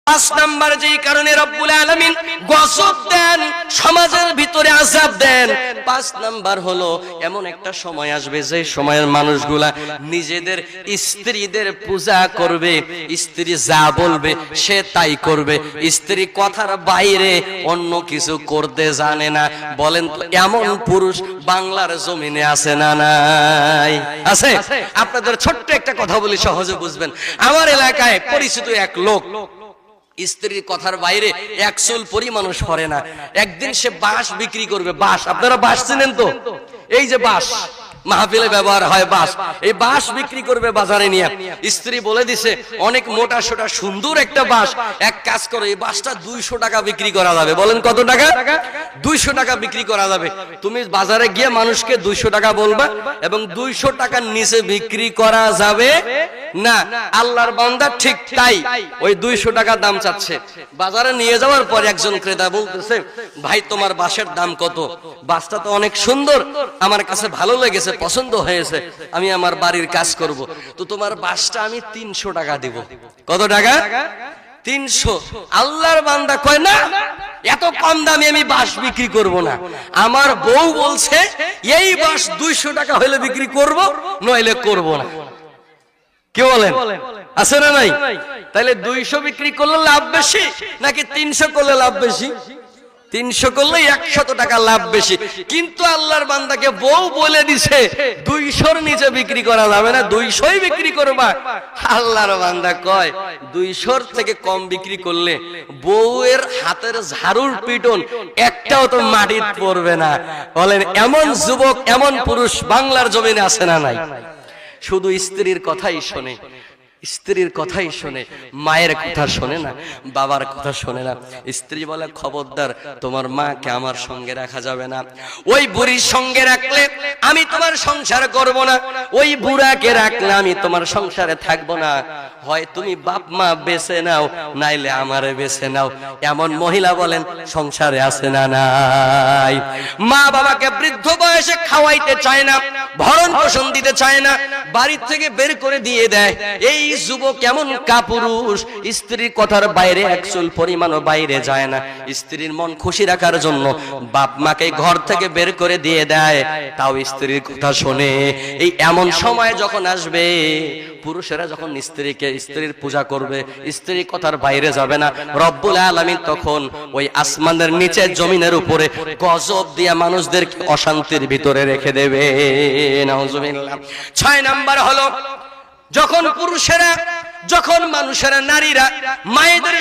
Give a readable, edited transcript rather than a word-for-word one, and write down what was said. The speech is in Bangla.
পাঁচ নাম্বার যেই কারণে রব্বুল আলামিন গজব দেন, সমাজের ভিতরে আযাব দেন, পাঁচ নাম্বার হলো এমন একটা সময় আসবে যে সময়ের মানুষগুলা নিজেদের স্ত্রীদের পূজা করবে, স্ত্রী যা বলবে সে তাই করবে, স্ত্রী কথার বাইরে অন্য কিছু করতে জানে না। বলেন তো এমন পুরুষ বাংলার জমিনে আছে না নাই? আছে। আপনাদের ছোট্ট একটা কথা বলি সহজে বুঝবেন। আমার এলাকায় পরিচিত এক লোক স্ত্রীর কথার বাইরে এক চুল পরিমাণ সরে না। একদিন সে বাঁশ বিক্রি করবে। বাঁশ, আপনারা বাঁশ চিনেন তো? এই যে বাঁশ মাহফিলে ব্যবহার হয় বাঁশ, এই বাঁশ বিক্রি করবে বাজারে নিয়ে। স্ত্রী বলে দিছে অনেক মোটা সোটা সুন্দর একটা বাঁশ, এক কাজ করো এই বাঁশটা 200 টাকা বিক্রি করা যাবে। বলেন কত টাকা? 200 টাকা বিক্রি করা যাবে। তুমি বাজারে গিয়ে মানুষকে 200 টাকা বলবা এবং 200 টাকার নিচে বিক্রি করা যাবে না। আল্লাহর বান্দা ঠিক তাই, ওই 200 টাকা দাম চাচ্ছে। বাজারে নিয়ে যাওয়ার পর একজন ক্রেতা বলতেছে, ভাই তোমার বাঁশের দাম কত? বাঁশটা তো অনেক সুন্দর, আমার কাছে ভালো লেগেছে, পছন্দ হয়েছে, আমি আমার বাড়ির কাজ করব, তো তোমার বাঁশটা আমি 300 টাকা দিব। কত টাকা? 300। আল্লাহর বান্দা কয় না, এত কম দামে আমি বাঁশ বিক্রি করব না। আমার বউ বলছে এই বাঁশ 200 টাকা হলে বিক্রি করব, নইলে করব না। কি বলেন? আছে না নাই? তাহলে 200 বিক্রি করলে লাভ বেশি নাকি 300 করলে লাভ বেশি? 300 করলে 100 টাকা লাভ বেশি। কিন্তু আল্লাহর বান্দাকে বউ বলে দিছে 200-র নিচে বিক্রি করা যাবে না, 200ই বিক্রি করবা। আল্লাহর বান্দা কয় 200-র থেকে কম বিক্রি করলে বউয়ের হাতের ঝাড়ুর পিটন একটাও তো মাটিতে পড়বে না। বলেন এমন যুবক, এমন পুরুষ বাংলার জমিনে আছে না নাই? শুধু স্ত্রীর কথাই শোনে, স্ত্রীর কথাই শোনে, মায়ের কথা শোনে না, বাবার কথা শোনে না। স্ত্রী বলে খবরদার তোমার মাকে আমার সঙ্গে রাখা যাবে না, ওই বুড়ির সঙ্গে রাখলে আমি তোমার সংসার করব না, ওই বুড়াকে রাখলে আমি তোমার সংসারে থাকবো না, হয় তুমি বাপ মা বেছে নাও নাইলে আমারে বেছে নাও। এমন মহিলা বলেন সংসারে আছে না নাই? মা বাবাকে বৃদ্ধ বয়সে খাওয়াইতে চায় না, ভরণ পোষণ দিতে চায় না, বাড়ির থেকে বের করে দিয়ে দেয়। এই যুবক কেমন কাপুরুষ, স্ত্রীর কথার বাইরে এক চুল পরিমাণও বাইরে যায় না। স্ত্রীর মন খুশি রাখার জন্য বাপ মাকে ঘর থেকে বের করে দিয়ে দেয়, তাও স্ত্রীর কথা শোনে। এই এমন সময় যখন আসবে, পুরুষেরা যখন স্ত্রীর পূজা করবে, স্ত্রীর কথার বাইরে যাবে না, রব্বুল আলামিন তখন ওই আসমানের নিচে জমিনের উপরে গজব দিয়ে মানুষদেরকে অশান্তির ভিতরে রেখে দেবে। নাউজুবিল্লাহ। 6 নাম্বার হলো যখন পুরুষেরা, যখন মানুষেরা, নারীরা মায়েদের